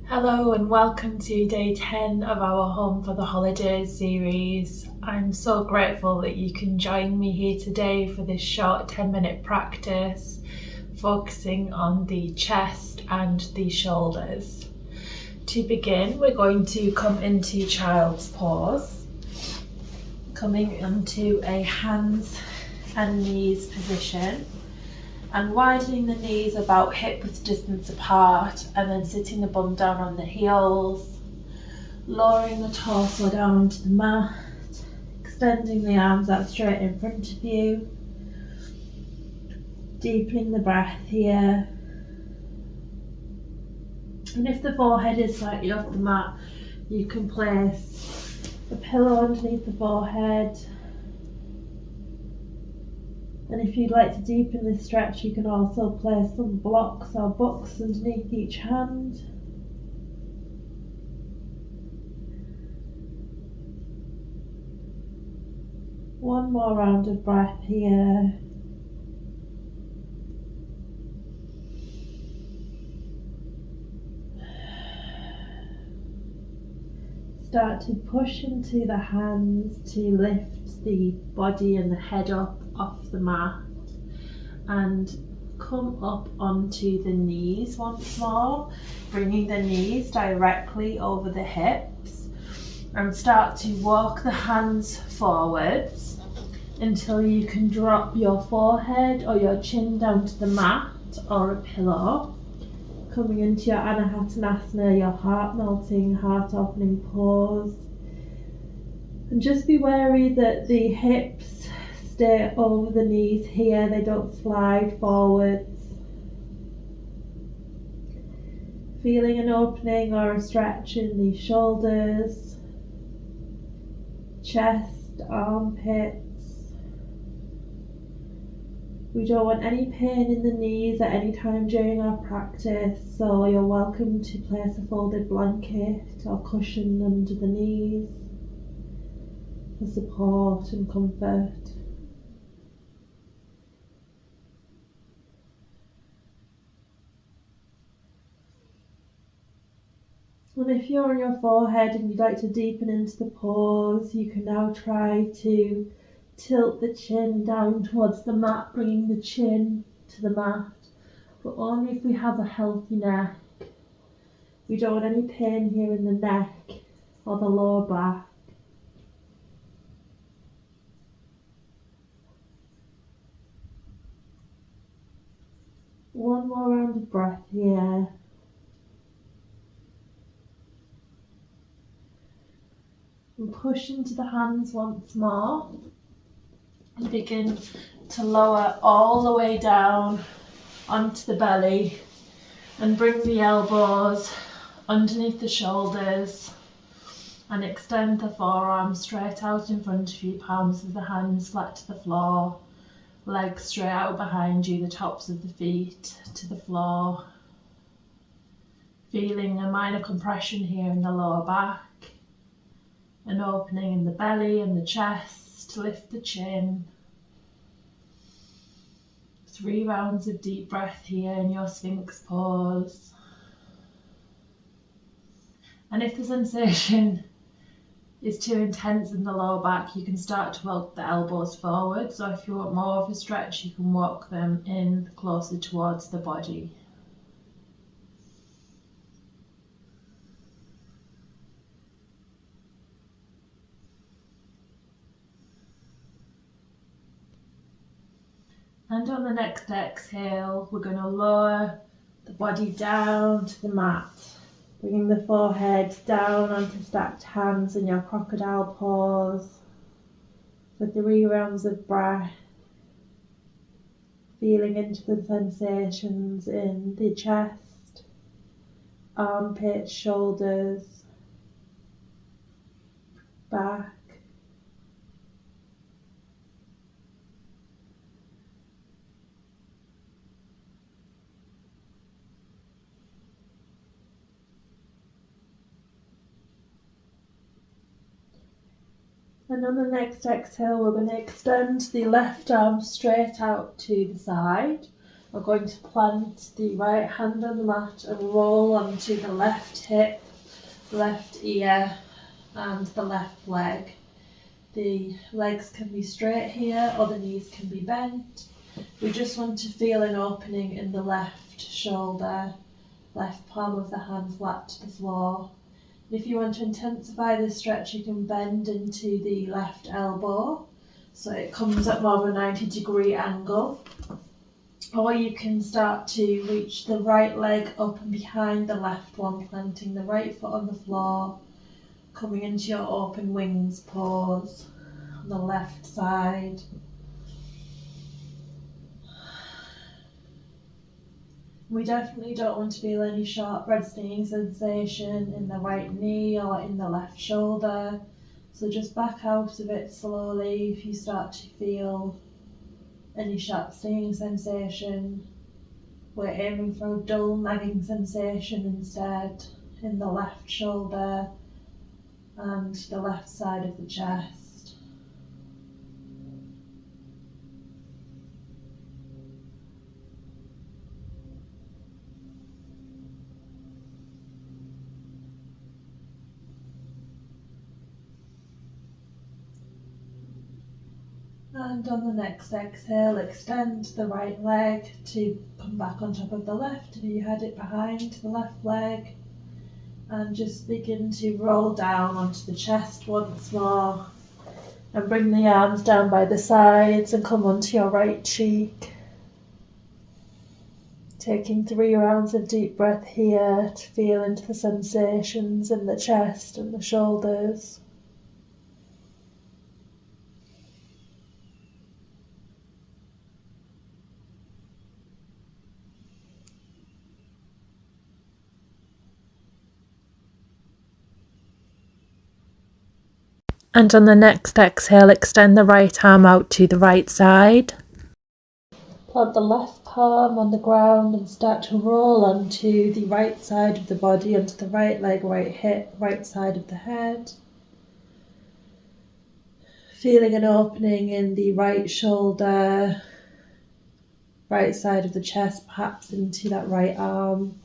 Hello and welcome to day 10 of our Home for the Holidays series. I'm so grateful that you can join me here today for this short 10-minute practice focusing on the chest and the shoulders. To begin, we're going to come into child's pose, coming into a hands and knees position, and widening the knees about hip width distance apart, and then sitting the bum down on the heels, lowering the torso down into the mat, extending the arms out straight in front of you, deepening the breath here. And if the forehead is slightly off the mat, you can place a pillow underneath the forehead. And if you'd like to deepen this stretch, you can also place some blocks or books underneath each hand. One more round of breath here. Start to push into the hands to lift the body and the head up off the mat, and come up onto the knees once more, bringing the knees directly over the hips, and start to walk the hands forwards until you can drop your forehead or your chin down to the mat or a pillow, coming into your Anahatanasana, your heart melting, heart opening pose. And just be wary that the hips stay over the knees here, they don't slide forwards. Feeling an opening or a stretch in the shoulders, chest, armpits. We don't want any pain in the knees at any time during our practice, so you're welcome to place a folded blanket or cushion under the knees for support and comfort. And if you're on your forehead and you'd like to deepen into the pose, you can now try to tilt the chin down towards the mat, bringing the chin to the mat, but only if we have a healthy neck. We don't want any pain here in the neck or the lower back. One more round of breath here. And push into the hands once more. And begin to lower all the way down onto the belly, and bring the elbows underneath the shoulders, and extend the forearms straight out in front of you, palms of the hands flat to the floor, legs straight out behind you, the tops of the feet to the floor. Feeling a minor compression here in the lower back, an opening in the belly and the chest, lift the chin. 3 rounds of deep breath here in your Sphinx pose. And if the sensation is too intense in the lower back, you can start to walk the elbows forward. So if you want more of a stretch, you can walk them in closer towards the body. And on the next exhale, we're going to lower the body down to the mat, bringing the forehead down onto stacked hands in your crocodile pose for 3 rounds of breath, feeling into the sensations in the chest, armpits, shoulders, back. And on the next exhale, we're going to extend the left arm straight out to the side, We're going to plant the right hand on the mat and roll onto the left hip, left ear and the left leg. The legs can be straight here or the knees can be bent. We just want to feel an opening in the left shoulder, left palm of the hand flat to the floor. If you want to intensify this stretch, you can bend into the left elbow so it comes at more of a 90-degree angle. Or you can start to reach the right leg up and behind the left one, planting the right foot on the floor, coming into your open wings pose on the left side. We definitely don't want to feel any sharp red stinging sensation in the right knee or in the left shoulder. So just back out of it slowly if you start to feel any sharp stinging sensation. We're aiming for a dull nagging sensation instead in the left shoulder and the left side of the chest. And on the next exhale, extend the right leg to come back on top of the left if you had it behind the left leg. And just begin to roll down onto the chest once more. And bring the arms down by the sides and come onto your right cheek. Taking 3 rounds of deep breath here to feel into the sensations in the chest and the shoulders. And on the next exhale, extend the right arm out to the right side. Plant the left palm on the ground and start to roll onto the right side of the body, onto the right leg, right hip, right side of the head. Feeling an opening in the right shoulder, right side of the chest, perhaps into that right arm.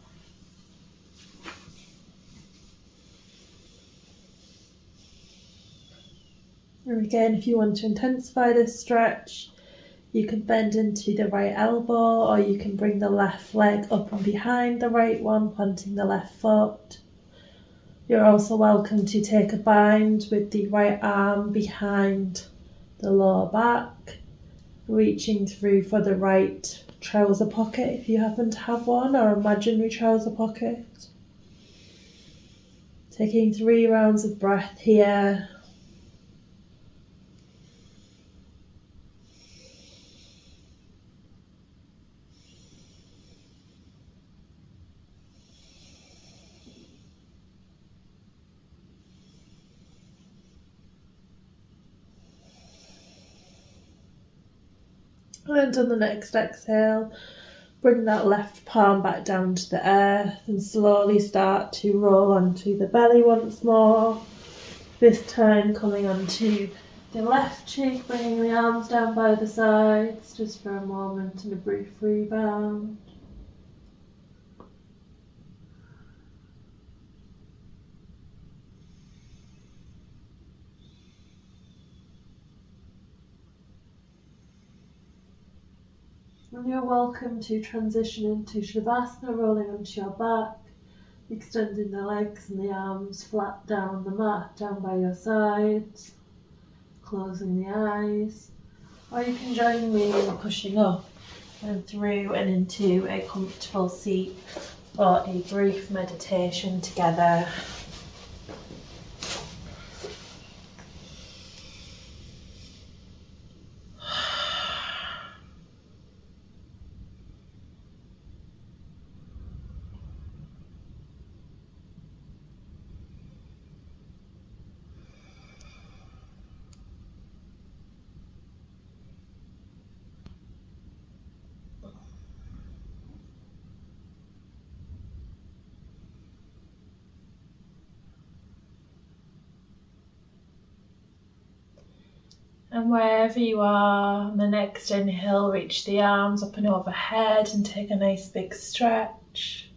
And again, if you want to intensify this stretch, you can bend into the right elbow, or you can bring the left leg up and behind the right one, planting the left foot. You're also welcome to take a bind with the right arm behind the lower back, reaching through for the right trouser pocket if you happen to have one, or imaginary trouser pocket. Taking 3 rounds of breath here. And on the next exhale, bring that left palm back down to the earth and slowly start to roll onto the belly once more. This time coming onto the left cheek, bringing the arms down by the sides just for a moment and a brief rebound. And you're welcome to transition into Shavasana, rolling onto your back, extending the legs and the arms flat down on the mat, down by your sides, closing the eyes. Or you can join me in pushing up and through and into a comfortable seat for a brief meditation together. And wherever you are, on the next inhale, reach the arms up and overhead and take a nice big stretch.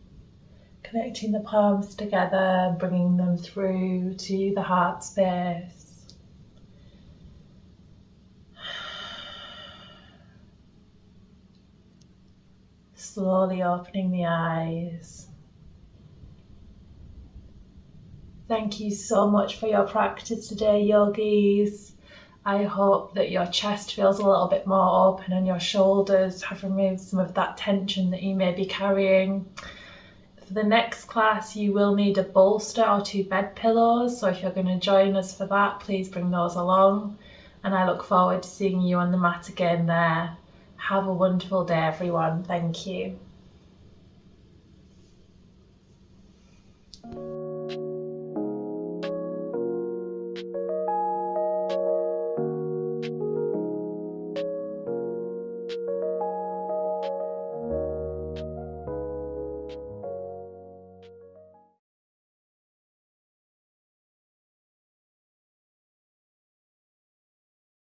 Connecting the palms together, bringing them through to the heart space. Slowly opening the eyes. Thank you so much for your practice today, yogis. I hope that your chest feels a little bit more open and your shoulders have removed some of that tension that you may be carrying. For the next class, you will need a bolster or 2 bed pillows, so if you're going to join us for that, please bring those along. And I look forward to seeing you on the mat again there. Have a wonderful day, everyone. Thank you.